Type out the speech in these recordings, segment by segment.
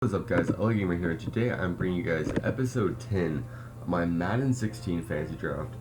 What's up guys, Gamer here. Today I'm bringing you guys episode 10 of my Madden 16 Fantasy Draft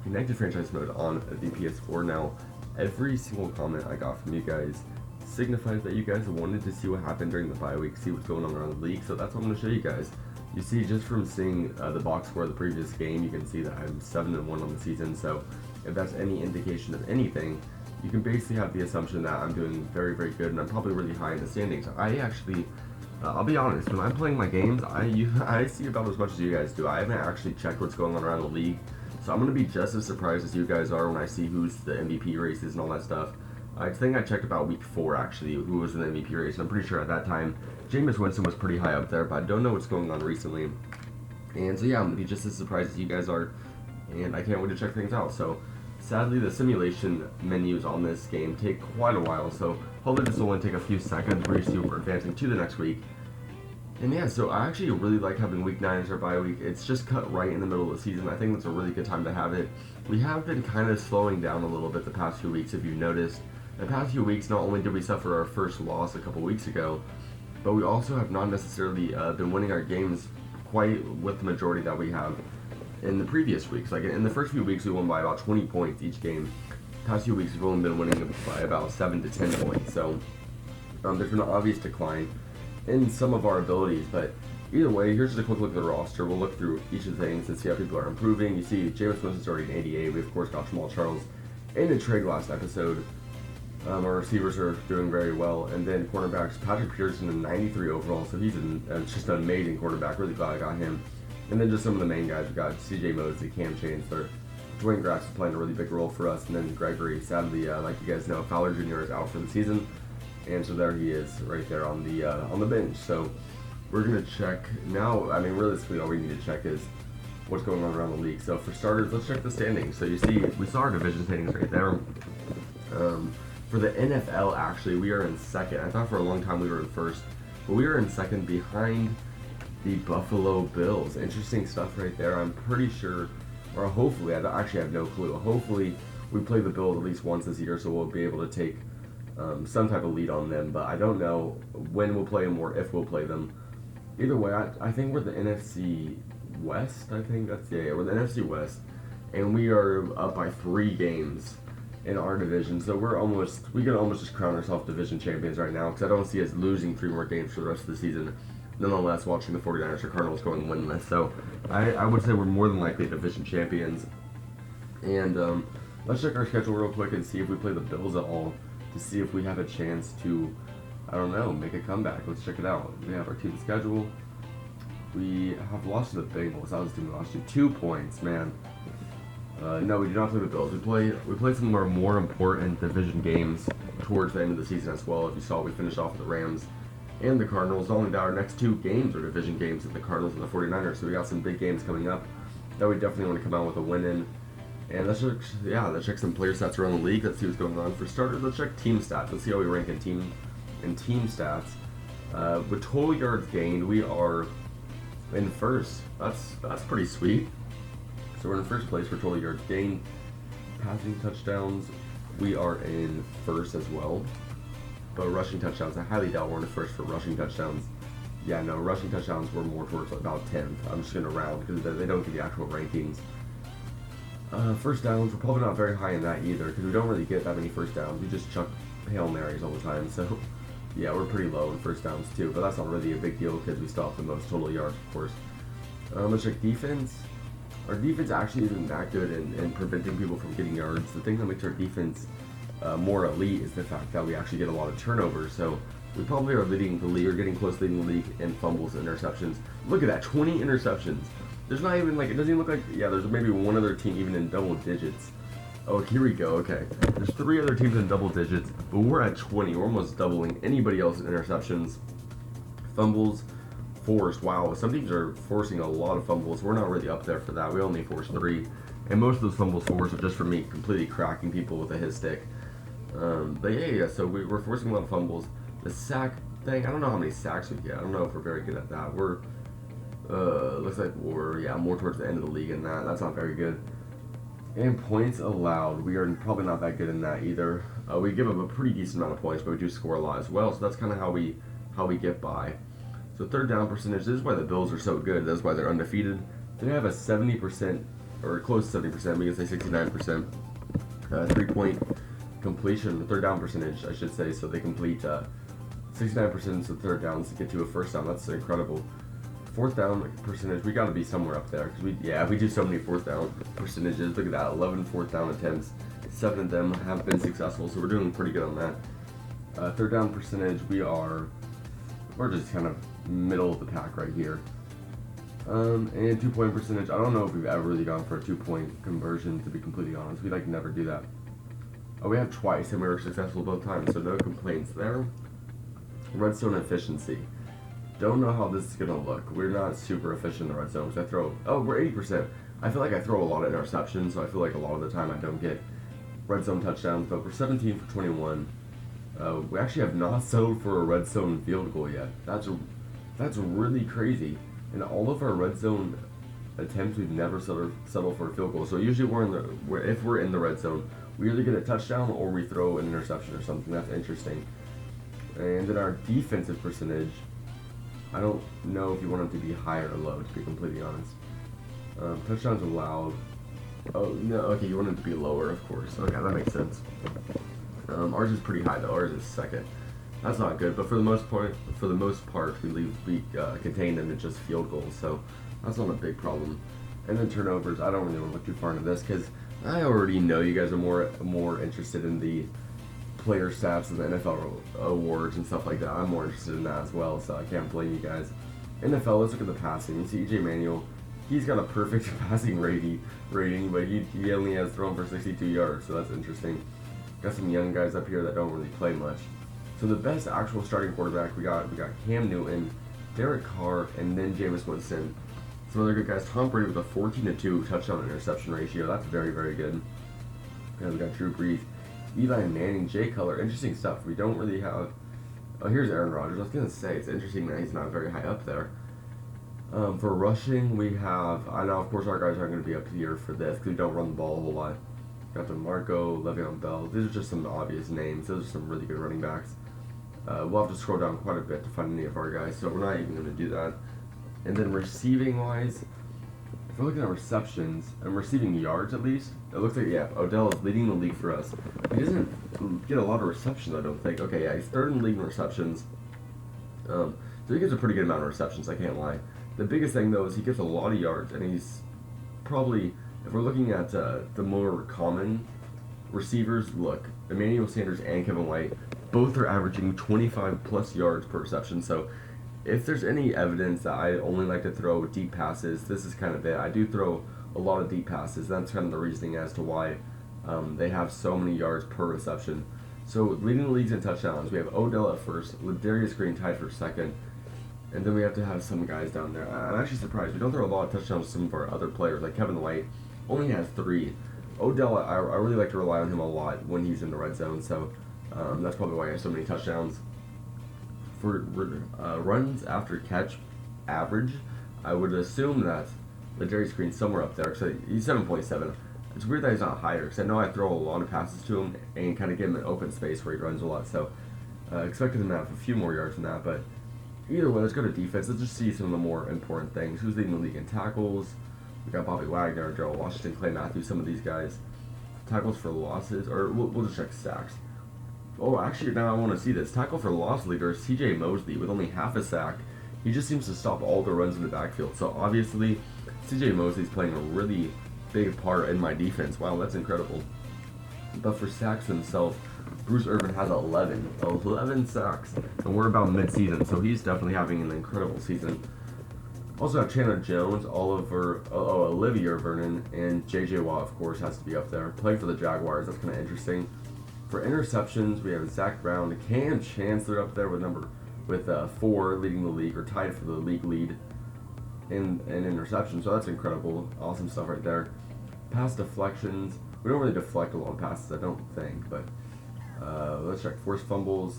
Connected Franchise Mode on the PS4. Now, every single comment I got from you guys signifies that you guys wanted to see what happened during the bye week, see what's going on around the league, so that's what I'm going to show you guys. You see, just from seeing the box score of the previous game, you can see that I'm 7-1 on the season, so if that's any indication of anything, you can basically have the assumption that I'm doing very, very good, and I'm probably really high in the standings. I'll be honest, when I'm playing my games, I see about as much as you guys do. I haven't actually checked what's going on around the league, so I'm going to be just as surprised as you guys are when I see who's the MVP races and all that stuff. I think I checked about week 4, actually, who was in the MVP race, and I'm pretty sure at that time, Jameis Winston was pretty high up there, but I don't know what's going on recently. And so yeah, I'm going to be just as surprised as you guys are, and I can't wait to check things out. So sadly, the simulation menus on this game take quite a while, so hopefully this will only take a few seconds for you to see we're advancing to the next week. And yeah, so I actually really like having week 9 as our bye week. It's just cut right in the middle of the season. I think that's a really good time to have it. We have been kind of slowing down a little bit the past few weeks, if you've noticed. The past few weeks, not only did we suffer our first loss a couple weeks ago, but we also have not necessarily been winning our games quite with the majority that we have in the previous weeks. Like in the first few weeks, we won by about 20 points each game. Past few weeks, we've only been winning by about 7 to 10 points. So there's been an obvious decline in some of our abilities, but either way, here's just a quick look at the roster. We'll look through each of the things and see how people are improving. You see, Jameis Winston's already an 88. We of course got Jamal Charles in a trade last episode. Our receivers are doing very well, and then cornerbacks, Patrick Peterson, a 93 overall, so he's just an amazing quarterback. Really glad I got him. And then just some of the main guys, we got CJ Mosley, Cam Chancellor, Dwayne Grass is playing a really big role for us, and then Gregory. Sadly, like you guys know, Fowler Jr. is out for the season, and so there he is, right there on the bench. So we're gonna check now. I mean, realistically, all we need to check is what's going on around the league. So for starters, let's check the standings. So you see, we saw our division standings right there. For the NFL, actually, we are in second. I thought for a long time we were in first, but we are in second behind the Buffalo Bills. Interesting stuff right there. I'm pretty sure, or hopefully, I actually have no clue. Hopefully, we play the Bills at least once this year, so we'll be able to take some type of lead on them. But I don't know when we'll play them or if we'll play them. Either way, I think we're the NFC West. I think that's we're the NFC West, and we are up by 3 games in our division, so we can almost just crown ourselves division champions right now, because I don't see us losing 3 more games for the rest of the season. Nonetheless, watching the 49ers or Cardinals going winless, so I would say we're more than likely division champions. And let's check our schedule real quick and see if we play the Bills at all, to see if we have a chance to, I don't know, make a comeback. Let's check it out. We have our team schedule. We have lost to the Bengals. That was the team we lost to 2 points, man. No, we do not play the Bills. We play some of our more important division games towards the end of the season as well. If you saw, we finished off with the Rams and the Cardinals. Not only that, our next 2 games are division games with the Cardinals and the 49ers, so we got some big games coming up that we definitely want to come out with a win in. And let's check some player stats around the league. Let's see what's going on. For starters, let's check team stats. Let's see how we rank in team stats. With total yards gained, we are in first. That's pretty sweet. So we're in first place for total yards gained. Passing touchdowns, we are in first as well. But rushing touchdowns, I highly doubt we're in first for rushing touchdowns. Yeah, no, rushing touchdowns we're more towards about 10th. I'm just going to round because they don't give the actual rankings. First downs, we're probably not very high in that either, because we don't really get that many first downs. We just chuck Hail Marys all the time, so yeah, we're pretty low in first downs too, but that's not really a big deal because we still have the most total yards, of course. Let's check defense. Our defense actually isn't that good in preventing people from getting yards. The thing that makes our defense more elite is the fact that we actually get a lot of turnovers, so we probably are leading the league, or getting close to leading the league in fumbles and interceptions. Look at that, 20 interceptions. There's not even, like, it doesn't even look like, yeah, there's maybe one other team even in double digits. Oh, here we go, okay. There's 3 other teams in double digits, but we're at 20. We're almost doubling anybody else in interceptions. Fumbles forced, wow, some teams are forcing a lot of fumbles. We're not really up there for that. We only forced 3. And most of those fumbles forced are just for me completely cracking people with a hit stick. But yeah, so we're forcing a lot of fumbles. The sack thing, I don't know how many sacks we get. I don't know if we're very good at that. We're looks like we're more towards the end of the league in that. That's not very good. And points allowed, we are probably not that good in that either. We give up a pretty decent amount of points, but we do score a lot as well. So that's kind of how we get by. So third down percentage, this is why the Bills are so good. That's why they're undefeated. They have a 70%, or close to 70%, we can say 69% 3-point completion, third down percentage, I should say. So they complete 69% of third downs to get to a first down. That's incredible. Fourth down percentage, we got to be somewhere up there because we do so many fourth down percentages. Look at that, 11 fourth down attempts, 7 of them have been successful, so we're doing pretty good on that. Third down percentage, we're just kind of middle of the pack right here. And 2-point percentage, I don't know if we've ever really gone for a 2-point conversion, to be completely honest. We never do that. Oh, we have twice and we were successful both times, so no complaints there. Red zone efficiency. Don't know how this is going to look. We're not super efficient in the red zone because we're 80%. I feel like I throw a lot of interceptions, so I feel like a lot of the time I don't get red zone touchdowns, but we're 17 for 21. We actually have not settled for a red zone field goal yet. That's really crazy. In all of our red zone attempts, we've never settled for a field goal. So usually if we're in the red zone, we either get a touchdown or we throw an interception or something. That's interesting. And then our defensive percentage, I don't know if you want it to be high or low, to be completely honest. Touchdowns allowed. Oh, no, okay, you want it to be lower, of course. Okay, that makes sense. Ours is pretty high, though. Ours is second. That's not good, but for the most part, we contain them in just field goals, so that's not a big problem. And then turnovers, I don't really want to look too far into this because I already know you guys are more interested in the player stats and the NFL awards and stuff like that. I'm more interested in that as well, so I can't blame you guys. NFL, let's look at the passing. You see EJ Manuel, he's got a perfect passing rating, but he only has thrown for 62 yards, so that's interesting. Got some young guys up here that don't really play much. So the best actual starting quarterback we got Cam Newton, Derek Carr, and then Jameis Winston. Some other good guys. Tom Brady with a 14-2 touchdown interception ratio. That's very, very good. And we got Drew Brees, Eli Manning, Jay Cutler. Interesting stuff. We don't really have. Oh, here's Aaron Rodgers. I was gonna say it's interesting that he's not very high up there. For rushing, we have. I know, of course, our guys aren't going to be up here for this because we don't run the ball a whole lot. Got DeMarco, Le'Veon Bell. These are just some obvious names. Those are some really good running backs. We'll have to scroll down quite a bit to find any of our guys, so we're not even going to do that. And then receiving-wise, if we're looking at receptions and receiving yards at least, it looks like, Odell is leading the league for us. He doesn't get a lot of receptions, I don't think. Okay, he's third in the league in receptions. So he gets a pretty good amount of receptions, I can't lie. The biggest thing, though, is he gets a lot of yards, and he's probably, if we're looking at the more common receivers, look, Emmanuel Sanders and Kevin White, both are averaging 25 plus yards per reception. So if there's any evidence that I only like to throw deep passes, this is kind of it. I do throw a lot of deep passes. That's kind of the reasoning as to why they have so many yards per reception. So leading the leagues in touchdowns, we have Odell at first, Ladarius Green tied for second, and then we have to have some guys down there. I'm actually surprised. We don't throw a lot of touchdowns to some of our other players, like Kevin White only has 3. Odell, I really like to rely on him a lot when he's in the red zone, so that's probably why he has so many touchdowns. For runs after catch average, I would assume that Ladarius Green's somewhere up there, so he's 7.7. It's weird that he's not higher, because I know I throw a lot of passes to him and kind of give him an open space where he runs a lot, so expected him to have a few more yards than that, but either way, let's go to defense. Let's just see some of the more important things. Who's leading the league in tackles? We got Bobby Wagner, Gerald Washington, Clay Matthews, some of these guys. Tackles for losses, or we'll just check sacks. Oh, actually, now I want to see this. Tackle for loss leader, C.J. Mosley, with only half a sack. He just seems to stop all the runs in the backfield. So obviously, C.J. Mosley's playing a really big part in my defense. Wow, that's incredible. But for sacks themselves, Bruce Irvin has 11 sacks, and we're about mid-season, so he's definitely having an incredible season. Also have Chandler Jones, Olivia Vernon, and J.J. Watt, of course, has to be up there. Playing for the Jaguars, that's kind of interesting. For interceptions, we have Zach Brown, Cam Chancellor up there with 4, leading the league, or tied for the league lead in interceptions, so that's incredible. Awesome stuff right there. Pass deflections, we don't really deflect a lot of passes, I don't think, but let's check forced fumbles.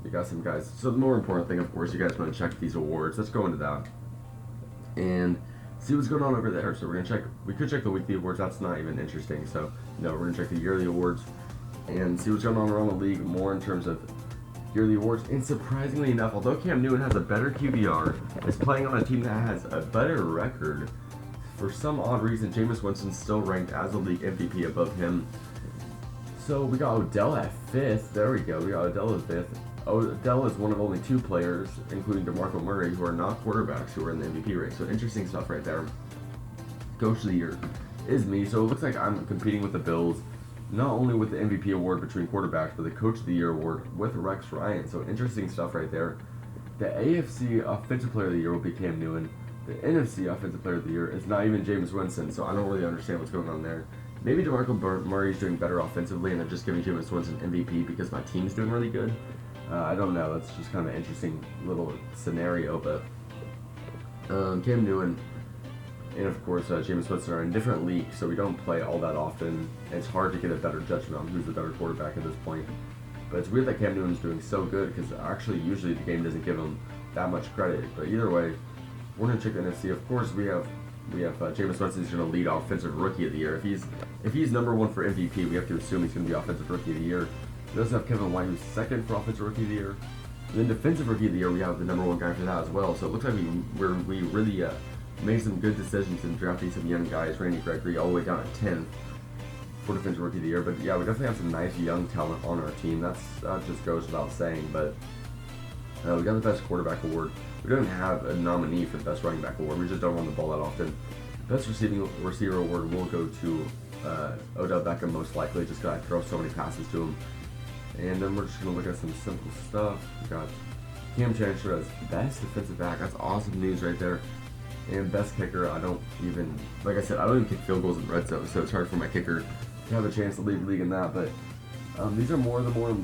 We got some guys. So the more important thing, of course, you guys want to check these awards. Let's go into that and see what's going on over there. So we're gonna check. We could check the weekly awards. That's not even interesting. So no, we're gonna check the yearly awards and see what's going on around the league more in terms of yearly awards. And surprisingly enough, although Cam Newton has a better QBR, is playing on a team that has a better record, for some odd reason, Jameis Winston's still ranked as a league MVP above him. So we got Odell at 5th. There we go. We got Odell at 5th. Odell is one of only 2 players, including DeMarco Murray, who are not quarterbacks who are in the MVP race. So interesting stuff right there. Coach of the Year is me. So it looks like I'm competing with the Bills, not only with the MVP award between quarterbacks, but the Coach of the Year award with Rex Ryan. So interesting stuff right there. The AFC Offensive Player of the Year will be Cam Newton. The NFC Offensive Player of the Year is not even Jameis Winston, so I don't really understand what's going on there. Maybe DeMarco Murray's doing better offensively, and they're just giving Jameis Winston MVP because my team's doing really good. I don't know. That's just kind of an interesting little scenario, but Cam Newton and, of course, Jameis Winston are in different leagues, so we don't play all that often. It's hard to get a better judgment on who's the better quarterback at this point. But it's weird that Cam Newton's doing so good because actually usually the game doesn't give him that much credit. But either way, we're going to check the NFC. Of course, we have Jameis Winston is going to lead Offensive Rookie of the Year. If he's number 1 for MVP, we have to assume he's going to be Offensive Rookie of the Year. We also have Kevin White, who's 2nd for Offensive Rookie of the Year. And then Defensive Rookie of the Year, we have the number 1 guy for that as well. So it looks like we really made some good decisions in drafting some young guys. Randy Gregory all the way down at 10th for Defensive Rookie of the Year. But yeah, we definitely have some nice young talent on our team. That just goes without saying. But we got the Best Quarterback Award. We don't have a nominee for the Best Running Back Award. We just don't run the ball that often. Best Receiver Award will go to Odell Beckham, most likely, just because I throw so many passes to him. And then we're just going to look at some simple stuff. We got Cam Chancellor as Best Defensive Back. That's awesome news right there. And Best Kicker, I don't even kick field goals in red zone, so it's hard for my kicker to have a chance to lead the league in that. But these are the more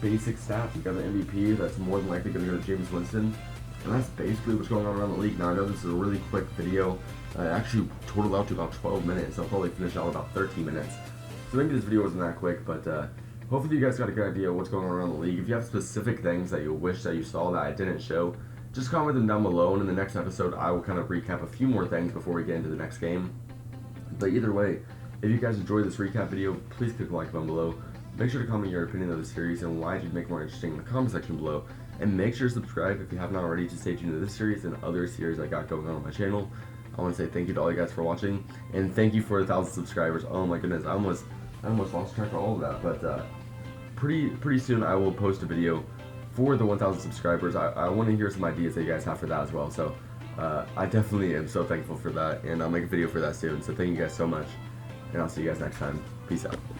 basic stats. We got the MVP, that's more than likely going to go to Jameis Winston. And that's basically what's going on around the league. Now, I know this is a really quick video. It actually totaled out to about 12 minutes. I'll probably finish out about 13 minutes. So maybe this video wasn't that quick, but hopefully you guys got a good idea of what's going on around the league. If you have specific things that you wish that you saw that I didn't show, just comment them down below, and in the next episode I will kind of recap a few more things before we get into the next game. But either way, if you guys enjoyed this recap video, please click the like button below. Make sure to comment your opinion of the series and why you'd make more interesting in the comment section below. And make sure to subscribe if you haven't already to stay tuned to this series and other series I got going on my channel. I want to say thank you to all you guys for watching, and thank you for 1,000 subscribers. Oh my goodness, I almost lost track of all of that. But pretty soon I will post a video for the 1,000 subscribers. I want to hear some ideas that you guys have for that as well. So I definitely am so thankful for that, and I'll make a video for that soon. So thank you guys so much, and I'll see you guys next time. Peace out.